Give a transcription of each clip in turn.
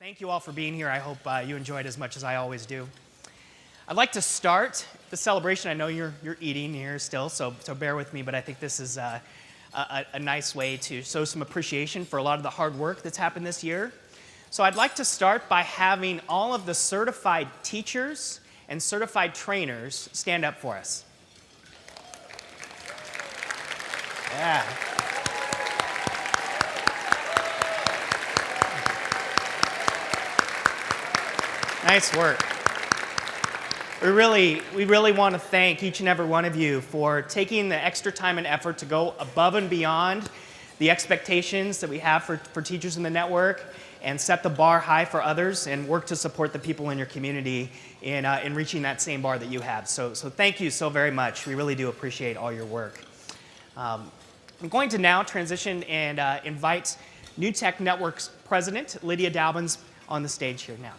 Thank you all for being here. I hope you enjoyed as much as I always do. I'd like to start the celebration. I know you're eating here still, so bear with me, but I think this is a nice way to show some appreciation for a lot of the hard work that's happened this year. So I'd like to start by having all of the certified teachers and certified trainers stand up for us. Yeah. Nice work. We really want to thank each and every one of you for taking the extra time and effort to go above and beyond the expectations that we have for teachers in the network and set the bar high for others and work to support the people in your community in reaching that same bar that you have. So thank you so very much. We really do appreciate all your work. I'm going to now transition and invite NTAC Network's president, Lydia Dalbins, on the stage here now.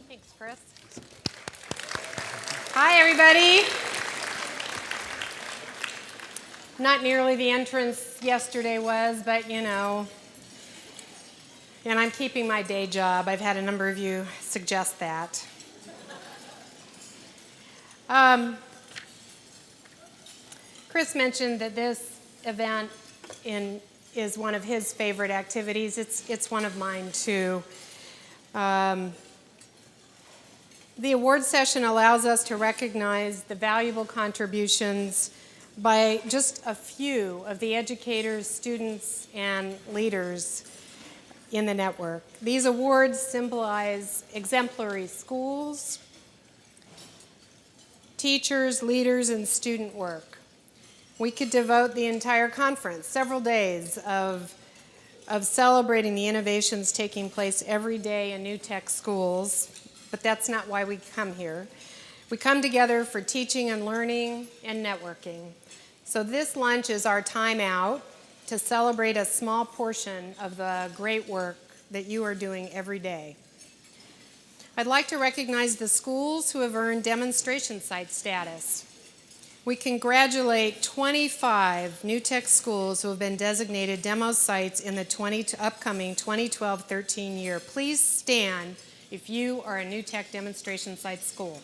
Thanks, Chris. Hi, everybody. Not nearly the entrance yesterday was, but you know, and I'm keeping my day job. I've had a number of you suggest that. Chris mentioned that this event is one of his favorite activities. It's one of mine too. The award session allows us to recognize the valuable contributions by just a few of the educators, students, and leaders in the network. These awards symbolize exemplary schools, teachers, leaders, and student work. We could devote the entire conference, several days of celebrating the innovations taking place every day in NTAC schools, but that's not why we come here. We come together for teaching and learning and networking. So this lunch is our time out to celebrate a small portion of the great work that you are doing every day. I'd like to recognize the schools who have earned demonstration site status. We congratulate 25 NTAC schools who have been designated demo sites in the upcoming 2012-13 year. Please stand if you are a NTAC demonstration site school.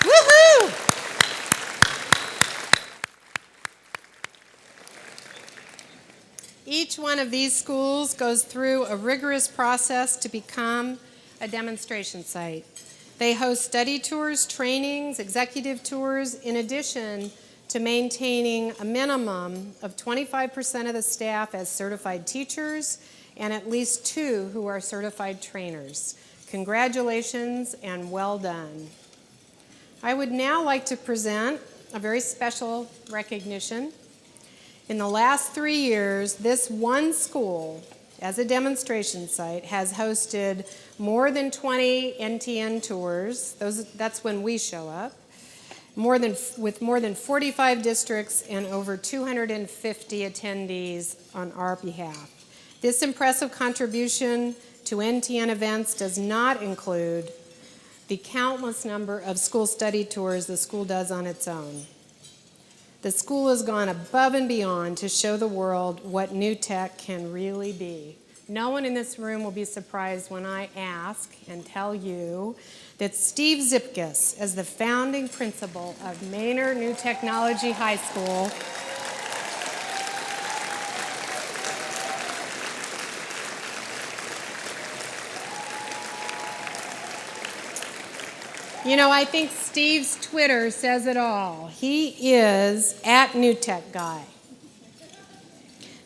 Woohoo! Each one of these schools goes through a rigorous process to become a demonstration site. They host study tours, trainings, executive tours, in addition to maintaining a minimum of 25% of the staff as certified teachers and at least 2 who are certified trainers. Congratulations and well done. I would now like to present a very special recognition. In the last 3 years, this one school, as a demonstration site, has hosted more than 20 NTN tours. That's when we show up. With more than 45 districts and over 250 attendees on our behalf. This impressive contribution to NTN events does not include the countless number of school study tours the school does on its own. The school has gone above and beyond to show the world what NTAC can really be. No one in this room will be surprised when I ask and tell you that Steve Zipkis, as the founding principal of Manor New Technology High School, you know, I think Steve's Twitter says it all. He is @NewTech Guy.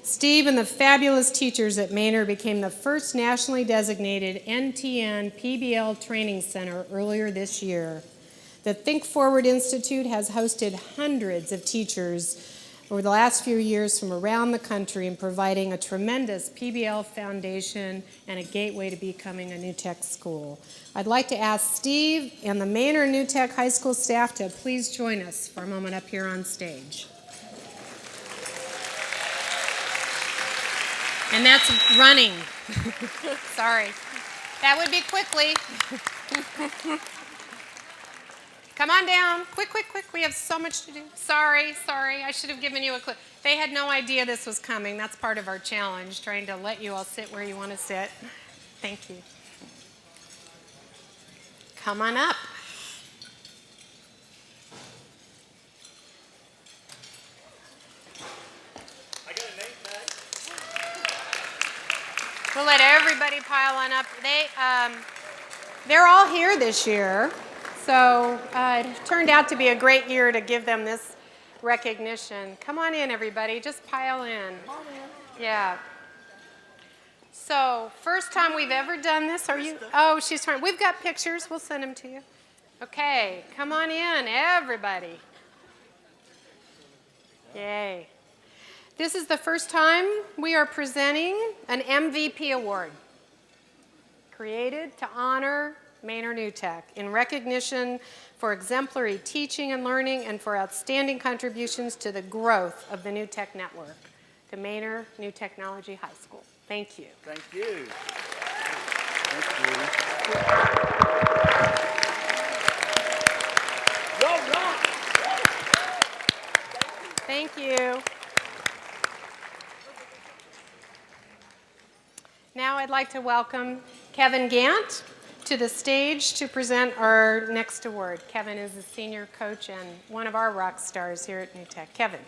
Steve and the fabulous teachers at Manor became the first nationally designated NTN PBL training center earlier this year. The Think Forward Institute has hosted hundreds of teachers over the last few years from around the country and providing a tremendous PBL foundation and a gateway to becoming a NTAC school. I'd like to ask Steve and the Manor NTAC High School staff to please join us for a moment up here on stage. And that's running. Sorry. That would be quickly. Come on down. Quick, quick, quick. We have so much to do. Sorry. I should have given you a clue. They had no idea this was coming. That's part of our challenge, trying to let you all sit where you want to sit. Thank you. Come on up. I got a name tag. We'll let everybody pile on up. They're all here this year, so it turned out to be a great year to give them this recognition. Come on in, everybody. Just pile in. Yeah. So, first time we've ever done this. Are you? Oh, she's trying. We've got pictures. We'll send them to you. Okay, come on in, everybody. Yay. This is the first time we are presenting an MVP award created to honor Manor NTAC in recognition for exemplary teaching and learning and for outstanding contributions to the growth of the NTAC network to Manor New Technology High School. Thank you. Thank you. Thank you. Well done. Thank you. Now I'd like to welcome Kevin Gant to the stage to present our next award. Kevin is a senior coach and one of our rock stars here at NTAC. Kevin.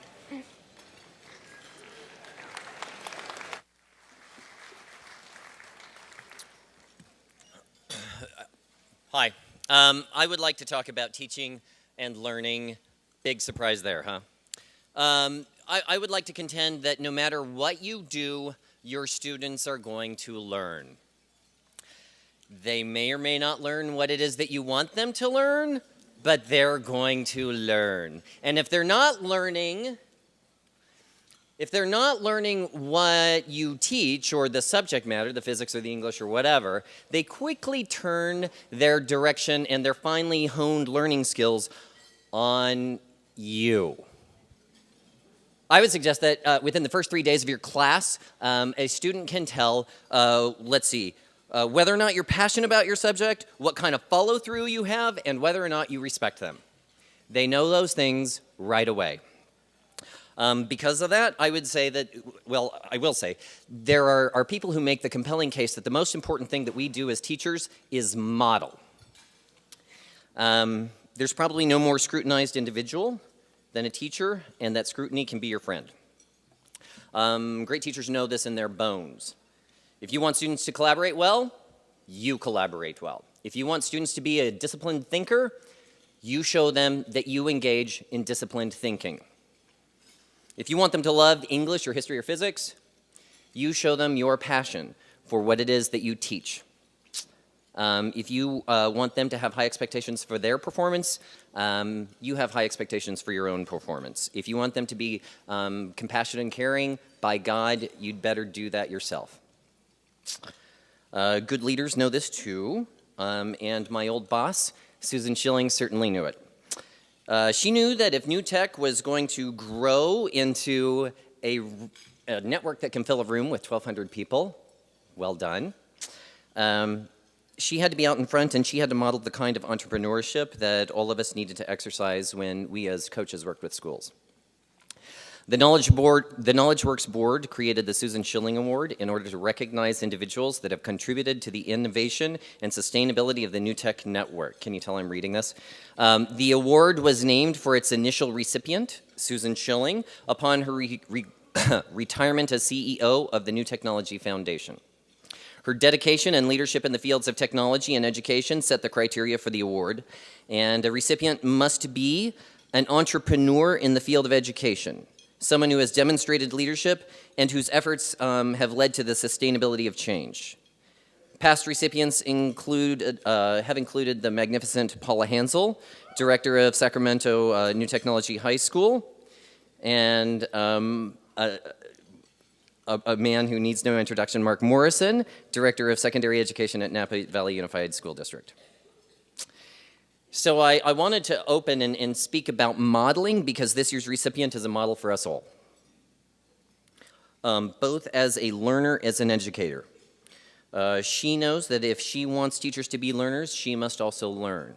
Hi. I would like to talk about teaching and learning. Big surprise there, huh? I would like to contend that no matter what you do, your students are going to learn. They may or may not learn what it is that you want them to learn, but they're going to learn. And if they're not learning what you teach or the subject matter, the physics or the English or whatever, they quickly turn their direction and their finely honed learning skills on you. I would suggest that within the first 3 days of your class, a student can tell, whether or not you're passionate about your subject, what kind of follow-through you have, and whether or not you respect them. They know those things right away. Because of that, I will say, there are people who make the compelling case that the most important thing that we do as teachers is model. There's probably no more scrutinized individual than a teacher, and that scrutiny can be your friend. Great teachers know this in their bones. If you want students to collaborate well, you collaborate well. If you want students to be a disciplined thinker, you show them that you engage in disciplined thinking. If you want them to love English or history or physics, you show them your passion for what it is that you teach. If you want them to have high expectations for their performance, you have high expectations for your own performance. If you want them to be compassionate and caring, by God, you'd better do that yourself. Good leaders know this too, and my old boss, Susan Schilling, certainly knew it. She knew that if NTAC was going to grow into a network that can fill a room with 1,200 people, well done, she had to be out in front, and she had to model the kind of entrepreneurship that all of us needed to exercise when we as coaches worked with schools. The Knowledge Works Board created the Susan Schilling Award in order to recognize individuals that have contributed to the innovation and sustainability of the NTAC network. Can you tell I'm reading this? The award was named for its initial recipient, Susan Schilling, upon her retirement as CEO of the New Technology Foundation. Her dedication and leadership in the fields of technology and education set the criteria for the award, and a recipient must be an entrepreneur in the field of education, someone who has demonstrated leadership and whose efforts have led to the sustainability of change. Past recipients have included the magnificent Paula Hansel, director of Sacramento New Technology High School, and a man who needs no introduction, Mark Morrison, Director of Secondary Education at Napa Valley Unified School District. So I wanted to open and speak about modeling because this year's recipient is a model for us all, both as a learner, as an educator. She knows that if she wants teachers to be learners, she must also learn.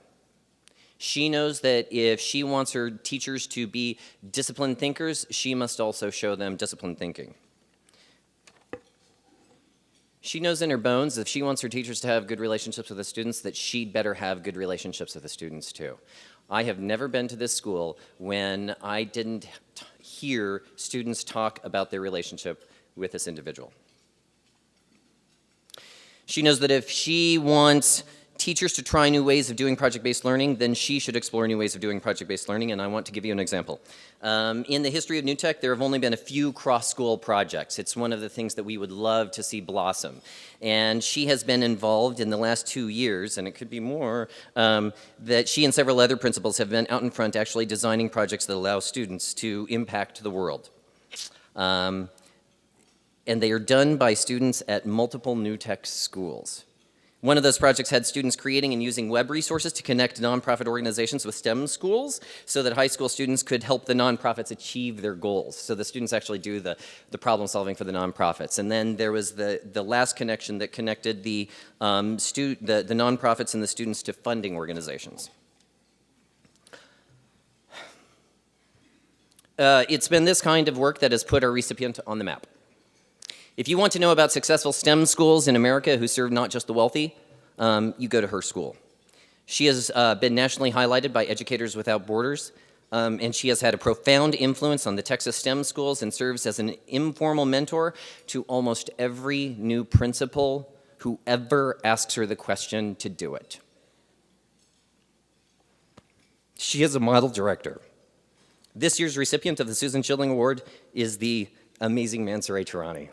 She knows that if she wants her teachers to be disciplined thinkers, she must also show them disciplined thinking. She knows in her bones if she wants her teachers to have good relationships with the students, that she'd better have good relationships with the students too. I have never been to this school when I didn't hear students talk about their relationship with this individual. She knows that if she wants teachers to try new ways of doing project-based learning, then she should explore new ways of doing project-based learning, and I want to give you an example. In the history of New Tech, there have only been a few cross-school projects. It's one of the things that we would love to see blossom. And she has been involved in the last 2 years, and it could be more, that she and several other principals have been out in front actually designing projects that allow students to impact the world. And they are done by students at multiple New Tech schools. One of those projects had students creating and using web resources to connect nonprofit organizations with STEM schools so that high school students could help the nonprofits achieve their goals. So the students actually do the problem solving for the nonprofits. And then there was the last connection that connected the nonprofits and the students to funding organizations. It's been this kind of work that has put our recipient on the map. If you want to know about successful STEM schools in America who serve not just the wealthy, you go to her school. She has been nationally highlighted by Educators Without Borders, and she has had a profound influence on the Texas STEM schools and serves as an informal mentor to almost every new principal who ever asks her the question to do it. She is a model director. This year's recipient of the Susan Schilling Award is the amazing Mansouri Tarani.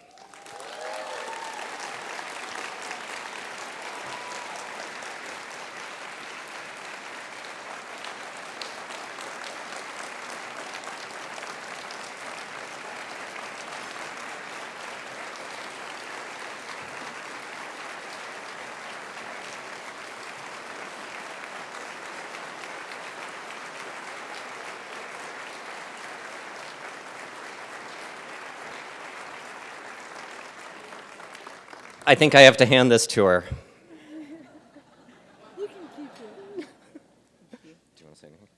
I think I have to hand this to her. You can keep it. Do you want to say anything?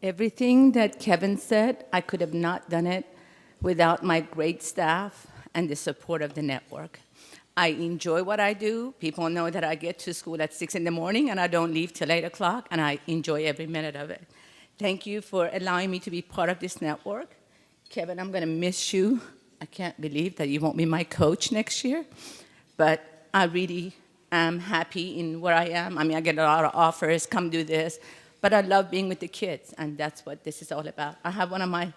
Everything that Kevin said, I could have not done it without my great staff and the support of the network. I enjoy what I do. People know that I get to school at 6 in the morning and I don't leave till 8 o'clock, and I enjoy every minute of it. Thank you for allowing me to be part of this network. Kevin, I'm going to miss you. I can't believe that you won't be my coach next year, but I really am happy in where I am. I mean, I get a lot of offers, come do this, but I love being with the kids, and that's what this is all about. I have one of my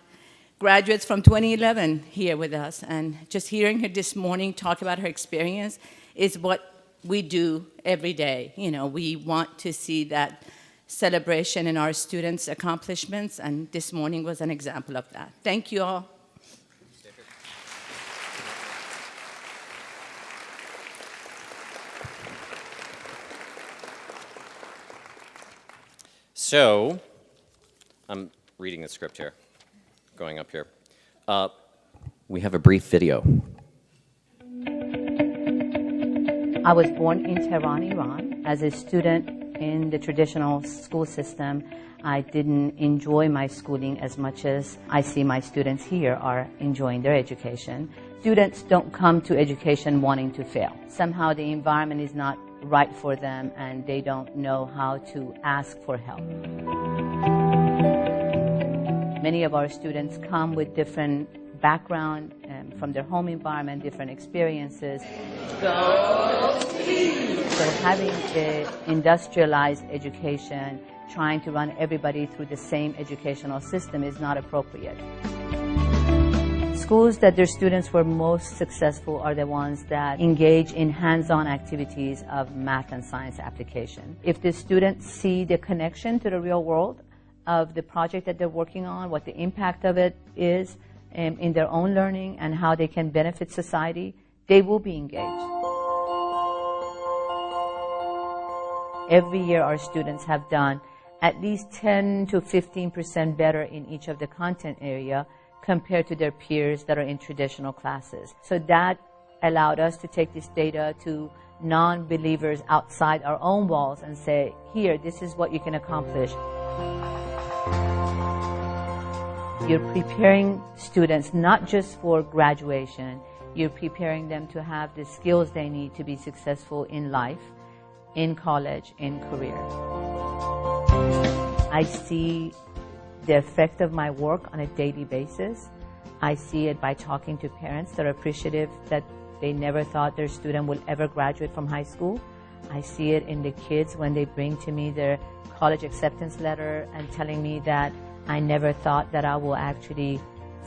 graduates from 2011 here with us, and just hearing her this morning talk about her experience is what we do every day. You know, we want to see that celebration in our students' accomplishments, and this morning was an example of that. Thank you all. So, I'm reading the script here, going up here. We have a brief video. I was born in Tehran, Iran. As a student in the traditional school system, I didn't enjoy my schooling as much as I see my students here are enjoying their education. Students don't come to education wanting to fail. Somehow the environment is not right for them and they don't know how to ask for help. Many of our students come with different background from their home environment, different experiences. So having an industrialized education, trying to run everybody through the same educational system is not appropriate. Schools that their students were most successful are the ones that engage in hands-on activities of math and science application. If the students see the connection to the real world of the project that they're working on, what the impact of it is in their own learning and how they can benefit society, they will be engaged. Every year our students have done at least 10 to 15% better in each of the content area compared to their peers that are in traditional classes. So that allowed us to take this data to non-believers outside our own walls and say, here, this is what you can accomplish. You're preparing students not just for graduation, you're preparing them to have the skills they need to be successful in life, in college, in career. I see the effect of my work on a daily basis. I see it by talking to parents that are appreciative that they never thought their student would ever graduate from high school. I see it in the kids when they bring to me their college acceptance letter and telling me that I never thought that I will actually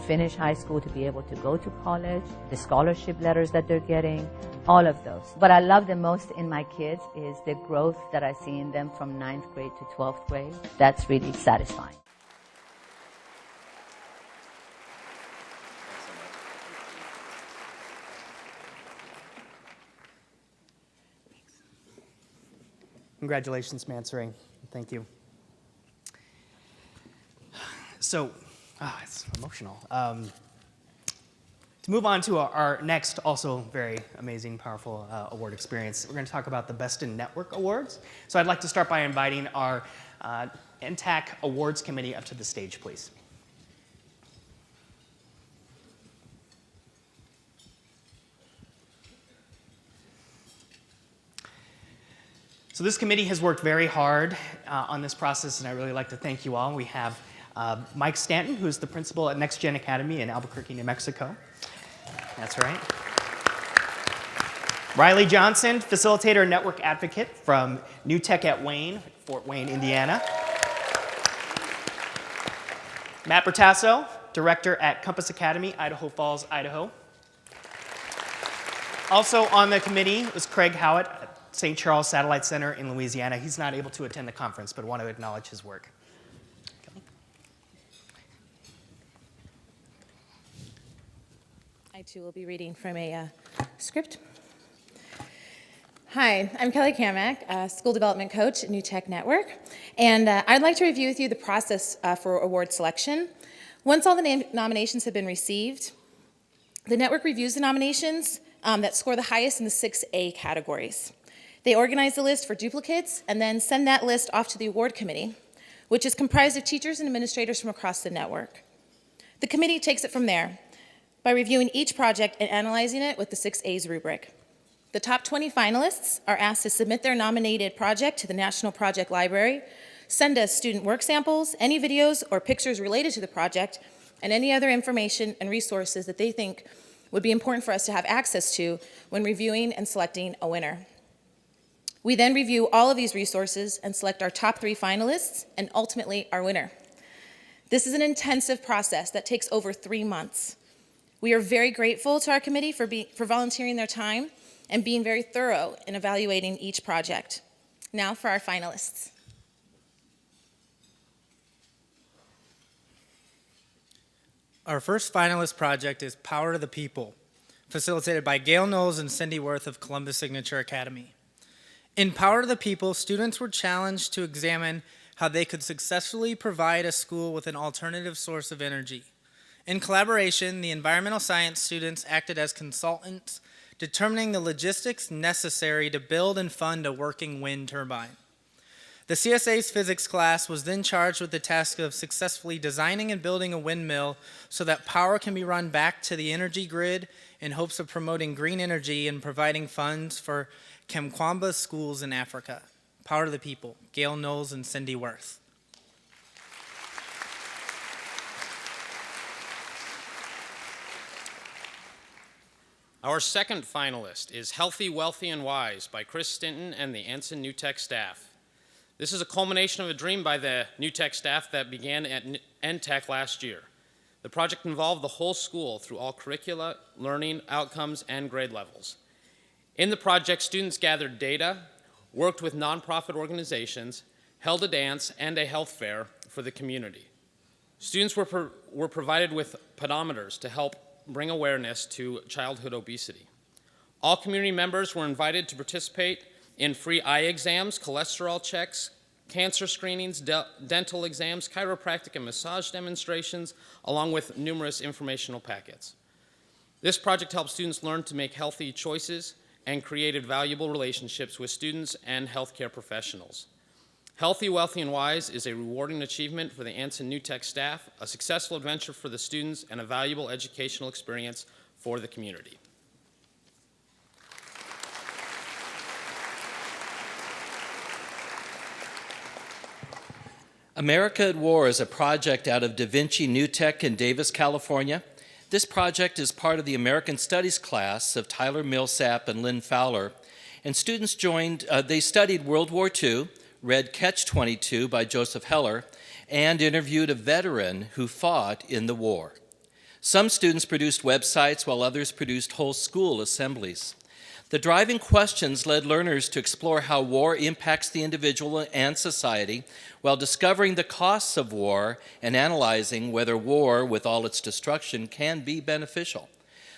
finish high school to be able to go to college, the scholarship letters that they're getting, all of those. What I love the most in my kids is the growth that I see in them from 9th grade to 12th grade. That's really satisfying. Congratulations, Mansouri. Thank you. So, it's emotional. To move on to our next, also very amazing, powerful award experience, we're going to talk about the Best in Network Awards. So I'd like to start by inviting our NTAC Awards Committee up to the stage, please. So this committee has worked very hard on this process, and I really like to thank you all. We have Mike Stanton, who's the principal at Next Gen Academy in Albuquerque, New Mexico. That's right. Riley Johnson, facilitator and network advocate from NTAC at Wayne, Fort Wayne, Indiana. Matt Bertasso, director at Compass Academy, Idaho Falls, Idaho. Also on the committee was Craig Howitt at St. Charles Satellite Center in Louisiana. He's not able to attend the conference, but want to acknowledge his work. I too will be reading from a script. Hi, I'm Kelly Kamak, School Development Coach at NTAC Network, and I'd like to review with you the process for award selection. Once all the nominations have been received, the network reviews the nominations that score the highest in the 6A categories. They organize the list for duplicates and then send that list off to the award committee, which is comprised of teachers and administrators from across the network. The committee takes it from there by reviewing each project and analyzing it with the 6A's rubric. The top 20 finalists are asked to submit their nominated project to the National Project Library, send us student work samples, any videos or pictures related to the project, and any other information and resources that they think would be important for us to have access to when reviewing and selecting a winner. We then review all of these resources and select our top 3 finalists and ultimately our winner. This is an intensive process that takes over 3 months. We are very grateful to our committee for volunteering their time and being very thorough in evaluating each project. Now for our finalists. Our first finalist project is Power to the People, facilitated by Gail Knowles and Cindy Worth of Columbus Signature Academy. In Power to the People, students were challenged to examine how they could successfully provide a school with an alternative source of energy. In collaboration, the environmental science students acted as consultants, determining the logistics necessary to build and fund a working wind turbine. The CSA's physics class was then charged with the task of successfully designing and building a windmill so that power can be run back to the energy grid in hopes of promoting green energy and providing funds for Kamkwamba schools in Africa. Power to the People, Gail Knowles and Cindy Worth. Our second finalist is Healthy, Wealthy, and Wise by Chris Stinton and the Anson NTAC staff. This is a culmination of a dream by the NTAC staff that began at NTAC last year. The project involved the whole school through all curricula, learning outcomes, and grade levels. In the project, students gathered data, worked with nonprofit organizations, held a dance and a health fair for the community. Students were provided with pedometers to help bring awareness to childhood obesity. All community members were invited to participate in free eye exams, cholesterol checks, cancer screenings, dental exams, chiropractic and massage demonstrations, along with numerous informational packets. This project helps students learn to make healthy choices and created valuable relationships with students and healthcare professionals. Healthy, Wealthy, and Wise is a rewarding achievement for the Anson NewTek staff, a successful adventure for the students, and a valuable educational experience for the community. America at War is a project out of Da Vinci NewTek in Davis, California. This project is part of the American Studies class of Tyler Millsap and Lynn Fowler, and students they studied World War II, read Catch-22 by Joseph Heller, and interviewed a veteran who fought in the war. Some students produced websites while others produced whole school assemblies. The driving questions led learners to explore how war impacts the individual and society while discovering the costs of war and analyzing whether war, with all its destruction, can be beneficial.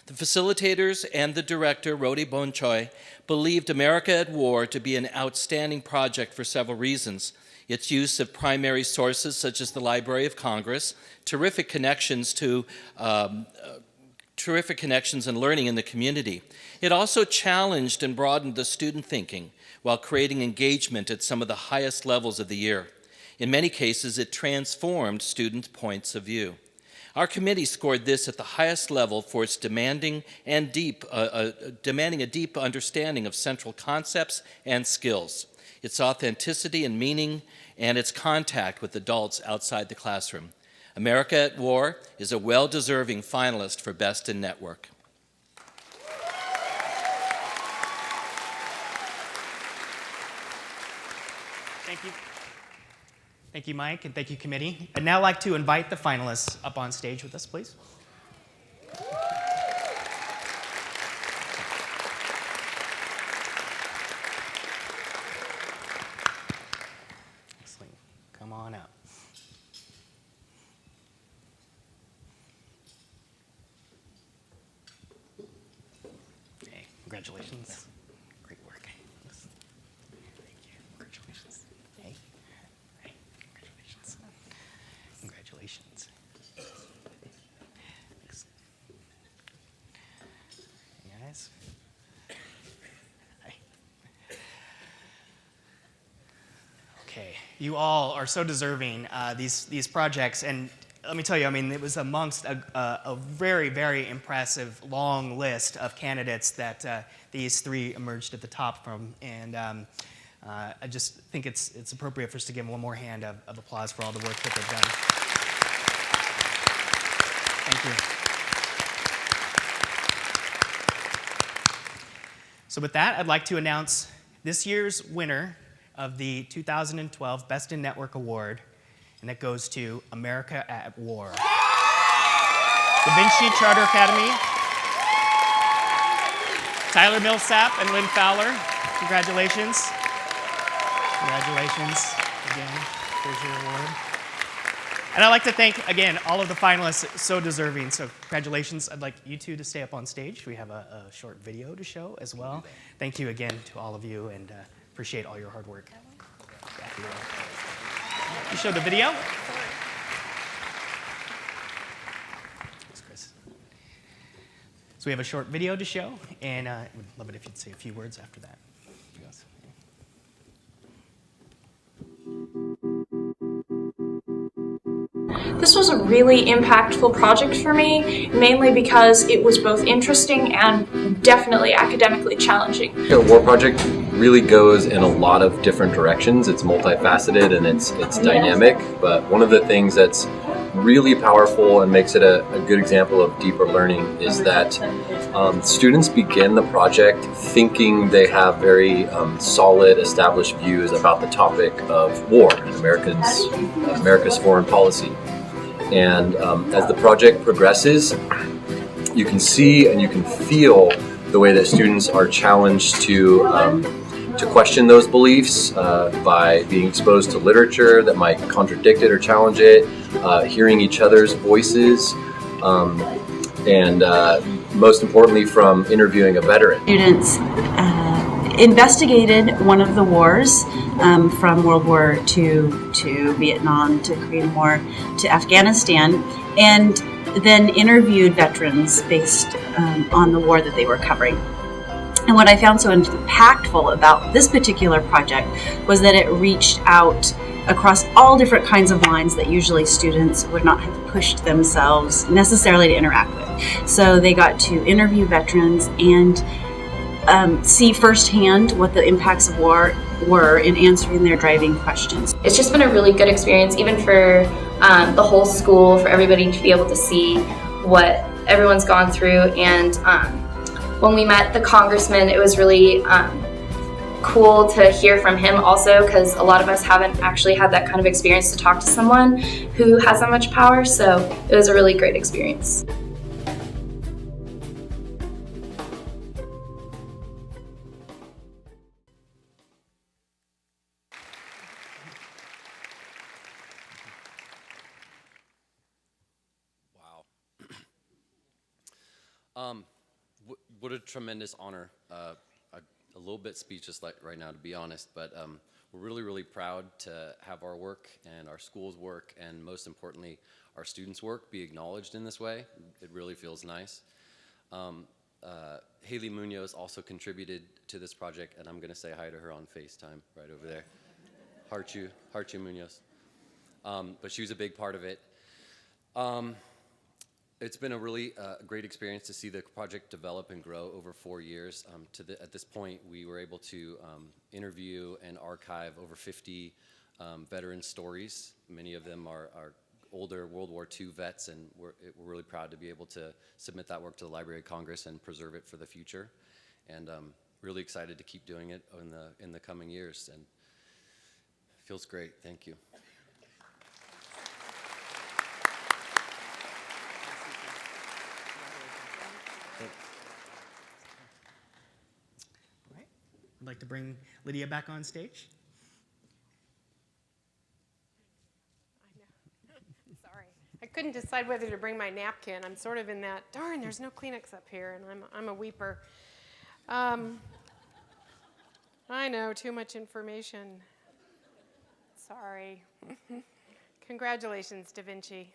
The facilitators and the director, Rodi Bonchoy, believed America at War to be an outstanding project for several reasons. Its use of primary sources such as the Library of Congress, terrific connections and learning in the community. It also challenged and broadened the student thinking while creating engagement at some of the highest levels of the year. In many cases, it transformed student points of view. Our committee scored this at the highest level for its demanding a deep understanding of central concepts and skills, its authenticity and meaning, and its contact with adults outside the classroom. America at War is a well-deserving finalist for Best in Network. Thank you. Thank you, Mike, and thank you, committee. I'd now like to invite the finalists up on stage with us, please. Excellent. Come on up. Hey, congratulations. Great work. Thank you. Congratulations. Hey. Hey, congratulations. Congratulations. Thanks. Hey, guys. Hi. Okay, you all are so deserving, these projects, and let me tell you, I mean, it was amongst a very, very impressive long list of candidates that these three emerged at the top from, and I just think it's appropriate for us to give them one more hand of applause for all the work that they've done. Thank you. So with that, I'd like to announce this year's winner of the 2012 Best in Network Award, and that goes to America at War. Da Vinci Charter Academy, Tyler Millsap and Lynn Fowler, congratulations. Congratulations again, here's your award. And I'd like to thank, again, all of the finalists, so deserving, so congratulations. I'd like you two to stay up on stage. We have a short video to show as well. Thank you again to all of you, and appreciate all your hard work. You show the video? Thanks, Chris. So we have a short video to show, and I would love it if you'd say a few words after that. Yes. This was a really impactful project for me, mainly because it was both interesting and definitely academically challenging. The War Project really goes in a lot of different directions. It's multifaceted and it's dynamic, but one of the things that's really powerful and makes it a good example of deeper learning is that students begin the project thinking they have very solid, established views about the topic of war and America's foreign policy. And as the project progresses, you can see and you can feel the way that students are challenged to question those beliefs by being exposed to literature that might contradict it or challenge it, hearing each other's voices, and most importantly from interviewing a veteran. Students investigated one of the wars from World War II to Vietnam to Korean War to Afghanistan, and then interviewed veterans based on the war that they were covering. And what I found so impactful about this particular project was that it reached out across all different kinds of lines that usually students would not have pushed themselves necessarily to interact with. So they got to interview veterans and see firsthand what the impacts of war were in answering their driving questions. It's just been a really good experience, even for the whole school, for everybody to be able to see what everyone's gone through. And when we met the congressman, it was really cool to hear from him also, because a lot of us haven't actually had that kind of experience to talk to someone who has that much power. So it was a really great experience. What a tremendous honor. A little bit speechless right now, to be honest, but we're really, really proud to have our work and our school's work, and most importantly, our students' work be acknowledged in this way. It really feels nice. Haley Munoz also contributed to this project, and I'm going to say hi to her on FaceTime right over there. Heart you Munoz. But she was a big part of it. It's been a really great experience to see the project develop and grow over 4 years. At this point, we were able to interview and archive over 50 veteran stories. Many of them are older World War II vets, and we're really proud to be able to submit that work to the Library of Congress and preserve it for the future. And really excited to keep doing it in the coming years. And it feels great. Thank you. I'd like to bring Lydia back on stage. Sorry. I couldn't decide whether to bring my napkin. I'm sort of in that, darn, there's no Kleenex up here, and I'm a weeper. I know, too much information. Sorry. Congratulations, Da Vinci.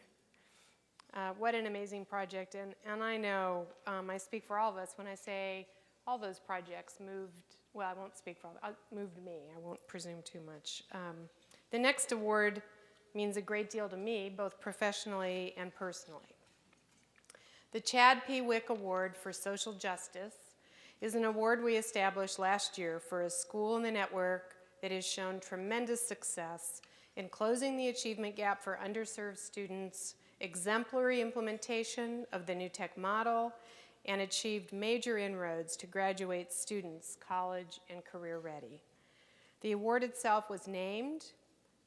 What an amazing project. And I know I speak for all of us when I say all those projects moved, well, I won't speak for all, moved me. I won't presume too much. The next award means a great deal to me, both professionally and personally. The Chad P. Wick Award for Social Justice is an award we established last year for a school in the network that has shown tremendous success in closing the achievement gap for underserved students, exemplary implementation of the NTAC model, and achieved major inroads to graduate students college and career ready. The award itself was named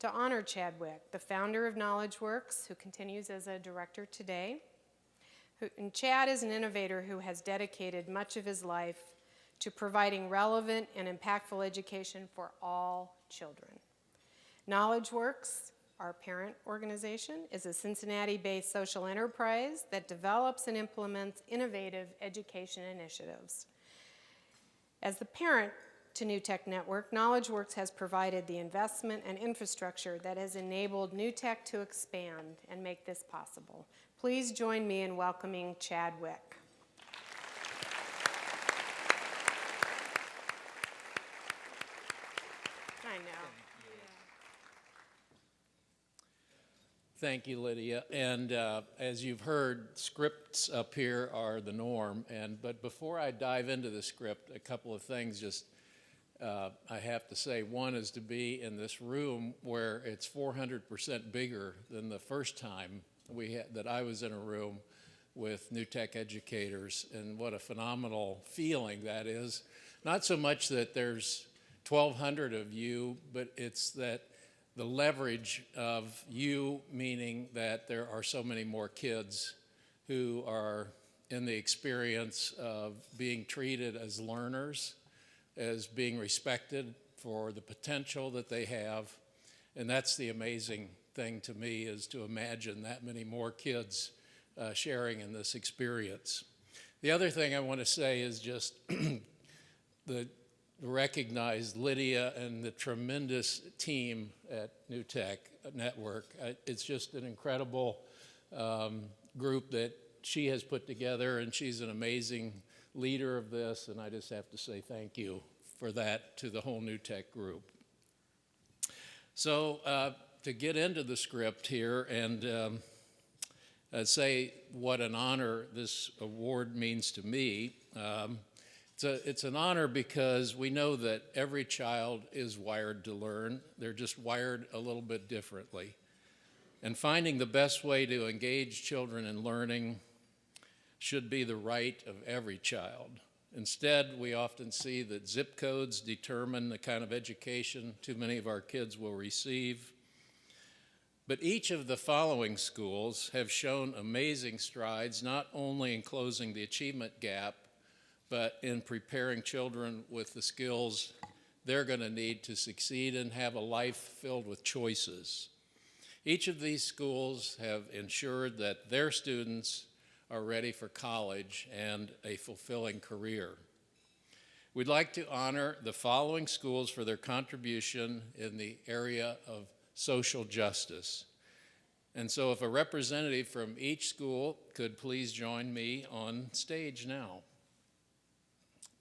to honor Chad Wick, the founder of KnowledgeWorks, who continues as a director today. And Chad is an innovator who has dedicated much of his life to providing relevant and impactful education for all children. KnowledgeWorks, our parent organization, is a Cincinnati-based social enterprise that develops and implements innovative education initiatives. As the parent to NewTech Network, KnowledgeWorks has provided the investment and infrastructure that has enabled NewTech to expand and make this possible. Please join me in welcoming Chad Wick. I know. Thank you, Lydia. And as you've heard, scripts up here are the norm. But before I dive into the script, a couple of things just I have to say. One is to be in this room where it's 400% bigger than the first time that I was in a room with NewTech educators, and what a phenomenal feeling that is. Not so much that there's 1,200 of you, but it's that the leverage of you, meaning that there are so many more kids who are in the experience of being treated as learners, as being respected for the potential that they have. And that's the amazing thing to me, is to imagine that many more kids sharing in this experience. The other thing I want to say is just recognize Lydia and the tremendous team at NewTech Network. It's just an incredible group that she has put together, and she's an amazing leader of this, and I just have to say thank you for that to the whole NewTek group. So to get into the script here and say what an honor this award means to me, it's an honor because we know that every child is wired to learn. They're just wired a little bit differently. And finding the best way to engage children in learning should be the right of every child. Instead, we often see that zip codes determine the kind of education too many of our kids will receive. But each of the following schools have shown amazing strides, not only in closing the achievement gap, but in preparing children with the skills they're going to need to succeed and have a life filled with choices. Each of these schools have ensured that their students are ready for college and a fulfilling career. We'd like to honor the following schools for their contribution in the area of social justice. And so if a representative from each school could please join me on stage now.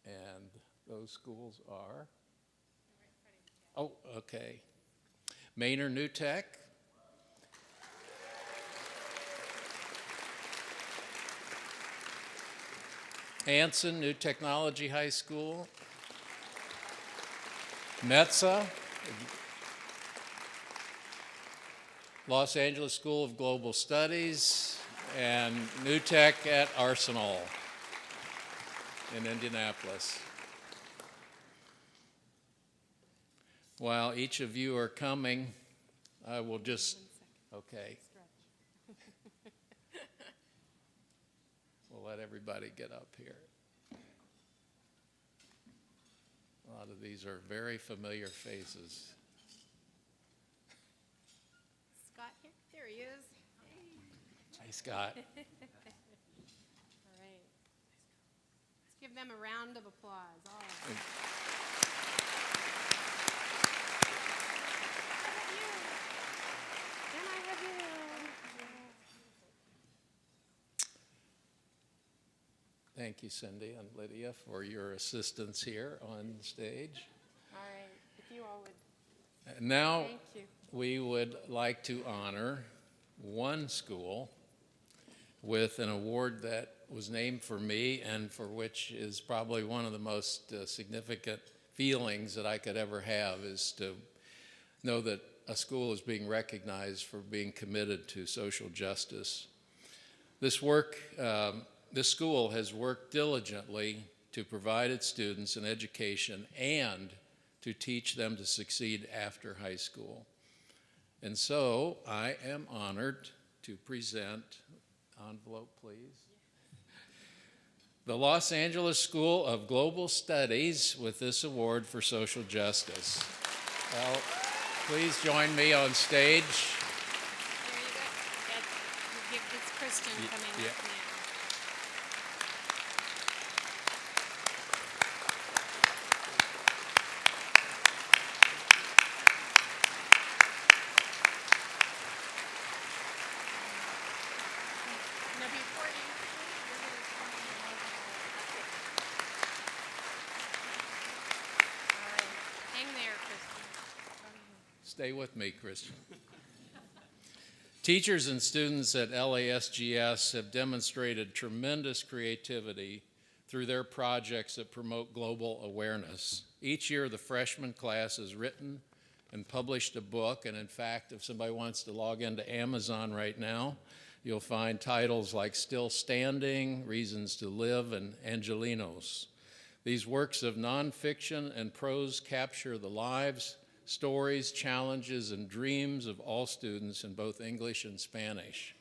And those schools are, oh, okay. Manor NewTek. Anson New Technology High School. METSA. Los Angeles School of Global Studies, and NewTek at Arsenal in Indianapolis. While each of you are coming, I will just, okay. We'll let everybody get up here. A lot of these are very familiar faces. Scott here? There he is. Hey, Scott. All right. Let's give them a round of applause. All right. Then I have you. Thank you, Cindy and Lydia, for your assistance here on stage. All right. If you all would. And now, Thank you. we would like to honor one school with an award that was named for me and for which is probably one of the most significant feelings that I could ever have, is to know that a school is being recognized for being committed to social justice. This school has worked diligently to provide its students an education and to teach them to succeed after high school. And so I am honored to present, envelope please, the Los Angeles School of Global Studies with this award for social justice. Well, please join me on stage. There you go. It's Christian coming up now. Stay with me, Christian. Teachers and students at LASGS have demonstrated tremendous creativity through their projects that promote global awareness. Each year, the freshman class has written and published a book, and in fact, if somebody wants to log into Amazon right now, you'll find titles like Still Standing, Reasons to Live, and Angelinos. These works of nonfiction and prose capture the lives, stories, challenges, and dreams of all students in both English and Spanish.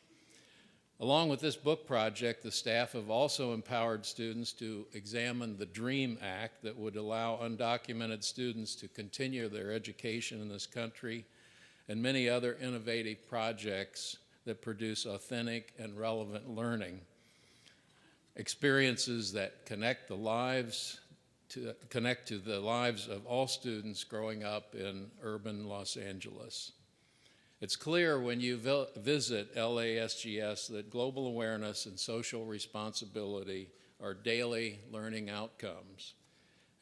Along with this book project, the staff have also empowered students to examine the DREAM Act that would allow undocumented students to continue their education in this country, and many other innovative projects that produce authentic and relevant learning. Experiences that connect to the lives of all students growing up in urban Los Angeles. It's clear when you visit LASGS that global awareness and social responsibility our daily learning outcomes.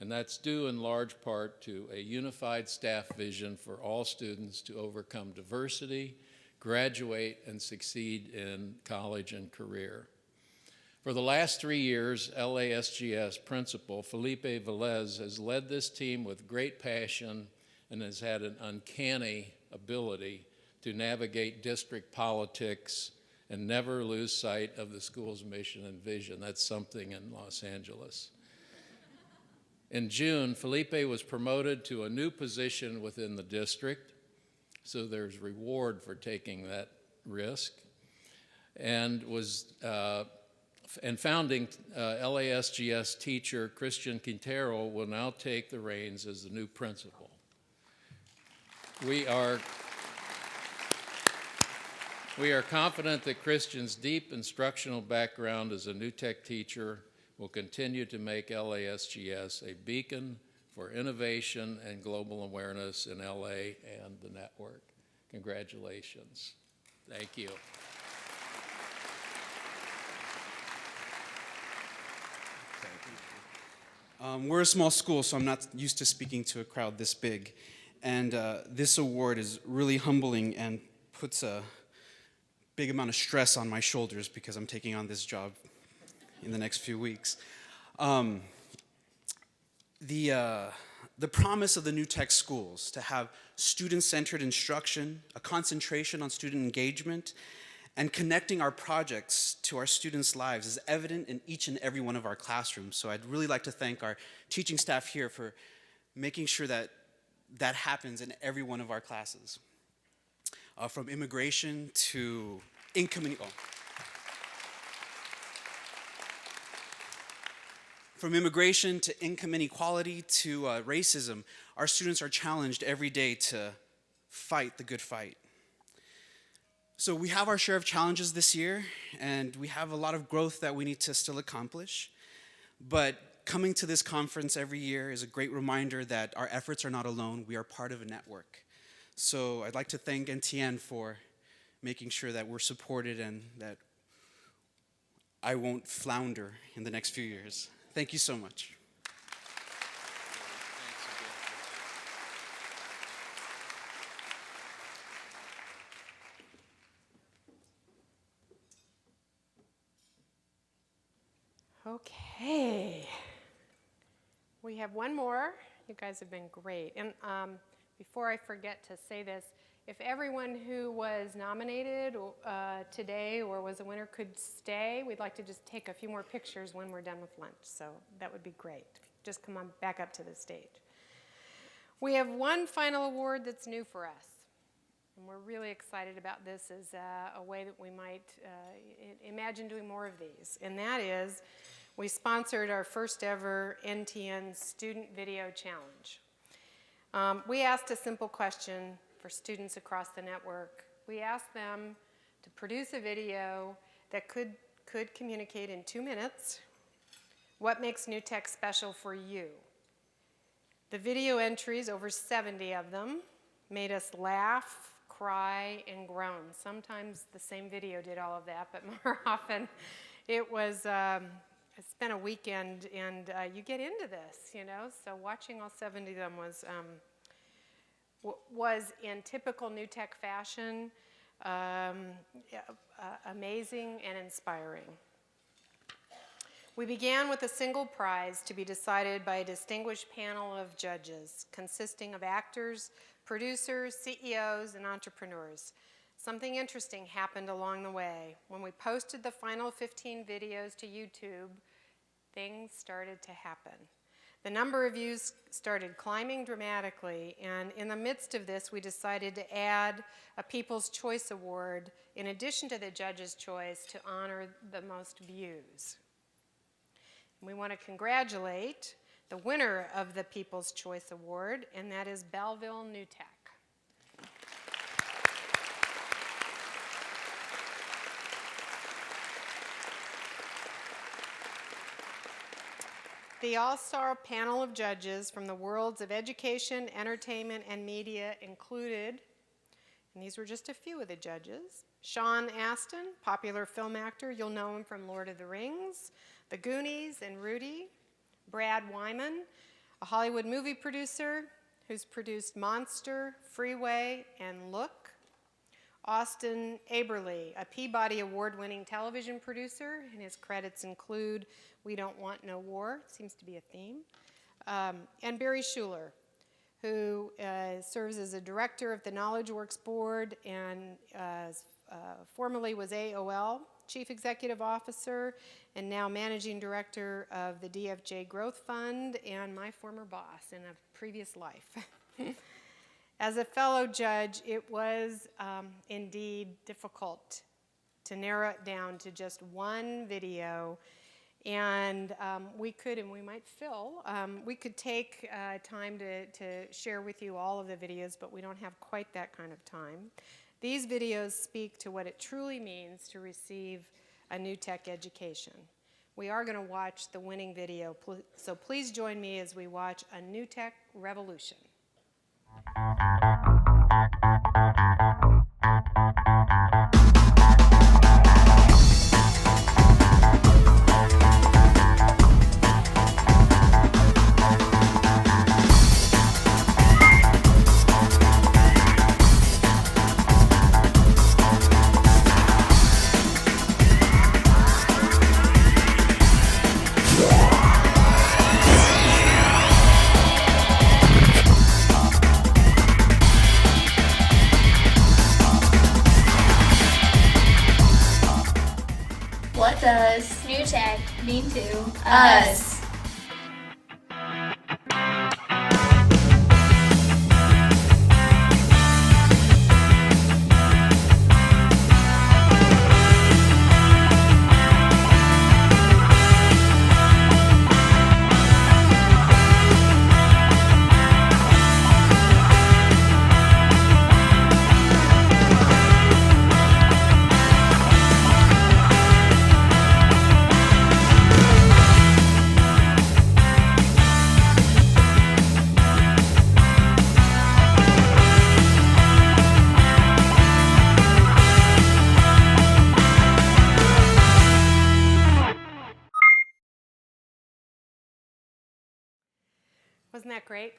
And that's due in large part to a unified staff vision for all students to overcome diversity, graduate, and succeed in college and career. For the last 3 years, LASGS principal Felipe Velez has led this team with great passion and has had an uncanny ability to navigate district politics and never lose sight of the school's mission and vision. That's something in Los Angeles. In June, Felipe was promoted to a new position within the district, so there's reward for taking that risk, and founding LASGS teacher Christian Quintero will now take the reins as the new principal. We are confident that Christian's deep instructional background as a New Tech teacher will continue to make LASGS a beacon for innovation and global awareness in LA and the network. Congratulations. Thank you. We're a small school, so I'm not used to speaking to a crowd this big. And this award is really humbling and puts a big amount of stress on my shoulders because I'm taking on this job in the next few weeks. The promise of the New Tech schools to have student-centered instruction, a concentration on student engagement, and connecting our projects to our students' lives is evident in each and every one of our classrooms. So I'd really like to thank our teaching staff here for making sure that that happens in every one of our classes. From immigration to income inequality to racism, our students are challenged every day to fight the good fight. So we have our share of challenges this year, and we have a lot of growth that we need to still accomplish. But coming to this conference every year is a great reminder that our efforts are not alone. We are part of a network. So I'd like to thank NTN for making sure that we're supported and that I won't flounder in the next few years. Thank you so much. Okay. We have one more. You guys have been great. And before I forget to say this, if everyone who was nominated today or was a winner could stay, we'd like to just take a few more pictures when we're done with lunch. So that would be great. Just come on back up to the stage. We have one final award that's new for us. And we're really excited about this as a way that we might imagine doing more of these. And that is, we sponsored our first ever NTN Student Video Challenge. We asked a simple question for students across the network. We asked them to produce a video that could communicate in 2 minutes what makes New Tech special for you. The video entries, over 70 of them, made us laugh, cry, and groan. Sometimes the same video did all of that, but more often it was, I spent a weekend and you get into this, you know, so watching all 70 of them was in typical New Tech fashion, amazing and inspiring. We began with a single prize to be decided by a distinguished panel of judges consisting of actors, producers, CEOs, and entrepreneurs. Something interesting happened along the way. When we posted the final 15 videos to YouTube, things started to happen. The number of views started climbing dramatically, and in the midst of this, we decided to add a People's Choice Award in addition to the judges' choice to honor the most views. We want to congratulate the winner of the People's Choice Award, and that is Belleville New Tech. The all-star panel of judges from the worlds of education, entertainment, and media included, and these were just a few of the judges, Sean Astin, popular film actor, you'll know him from Lord of the Rings, The Goonies and Rudy, Brad Wyman, a Hollywood movie producer who's produced Monster, Freeway, and Look. Austin Aberly, a Peabody Award-winning television producer, and his credits include We Don't Want No War, seems to be a theme, and Barry Schuler, who serves as a director of the Knowledge Works Board and formerly was AOL Chief Executive Officer and now Managing Director of the DFJ Growth Fund and my former boss in a previous life. As a fellow judge, it was indeed difficult to narrow it down to just one video. And we could, and we might fill, we could take time to share with you all of the videos, but we don't have quite that kind of time. These videos speak to what it truly means to receive a New Tech education. We are going to watch the winning video, so please join me as we watch A New Tech Revolution. What does New Tech mean to us? Wasn't that great?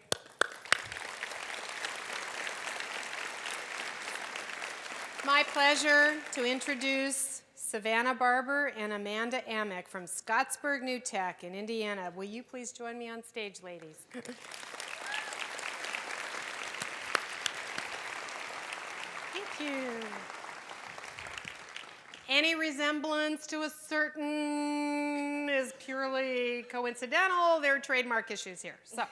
My pleasure to introduce Savannah Barber and Amanda Amick from Scottsburg New Tech in Indiana. Will you please join me on stage, ladies? Thank you. Any resemblance to a certain is purely coincidental. There are trademark issues here. So,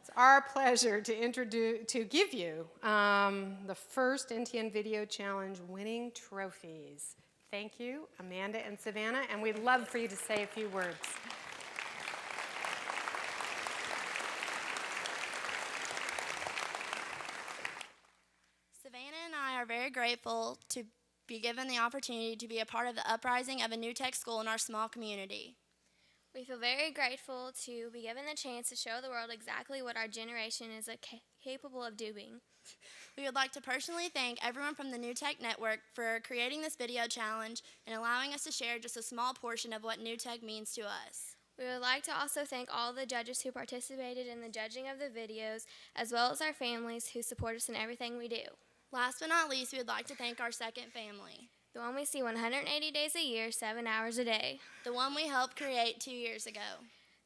it's our pleasure to give you the first NTN Video Challenge winning trophies. Thank you, Amanda and Savannah, and we'd love for you to say a few words. Savannah and I are very grateful to be given the opportunity to be a part of the uprising of a New Tech school in our small community. We feel very grateful to be given the chance to show the world exactly what our generation is capable of doing. We would like to personally thank everyone from the New Tech Network for creating this video challenge and allowing us to share just a small portion of what New Tech means to us. We would like to also thank all the judges who participated in the judging of the videos, as well as our families who support us in everything we do. Last but not least, we would like to thank our second family. The one we see 180 days a year, 7 hours a day. The one we helped create 2 years ago.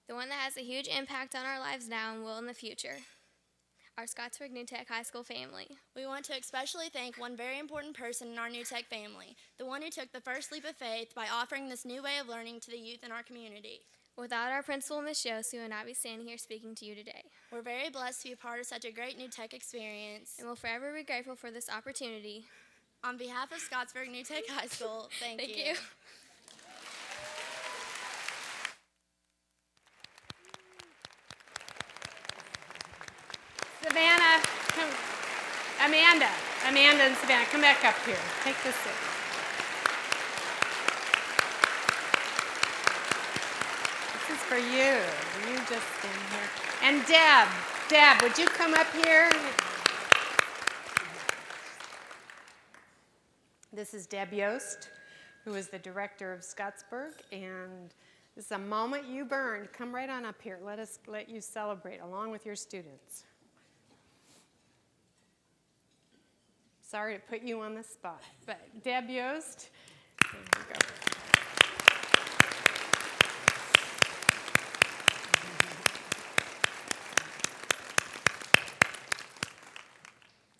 The one that has a huge impact on our lives now and will in the future. Our Scottsburg New Tech High School family. We want to especially thank one very important person in our New Tech family, the one who took the first leap of faith by offering this new way of learning to the youth in our community. Without our principal, Ms. Jost, we would not be standing here speaking to you today. We're very blessed to be a part of such a great New Tech experience. And we'll forever be grateful for this opportunity. On behalf of Scottsburg New Tech High School, thank you. Savannah, Amanda and Savannah, come back up here. Take this seat. This is for you. You just stand here. And Deb, would you come up here? This is Deb Yost who is the director of Scottsburg, and this is a moment you burned. Come right on up here. Let you celebrate along with your students. Sorry to put you on the spot, but Deb Yost, there you go.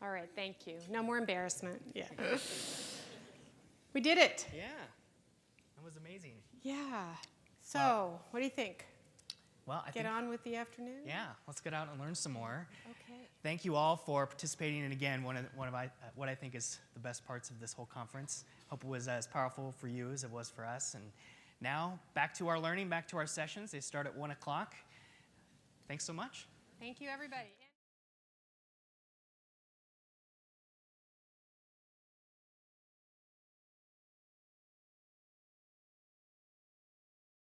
All right, thank you. No more embarrassment. Yeah. We did it. Yeah, that was amazing. Yeah. So, what do you think? Well, I think on with the afternoon? Yeah, let's get out and learn some more. Okay. Thank you all for participating, and again, one of what I think is the best parts of this whole conference. Hope it was as powerful for you as it was for us. And now, back to our learning, back to our sessions. They start at 1 o'clock. Thanks so much. Thank you, everybody.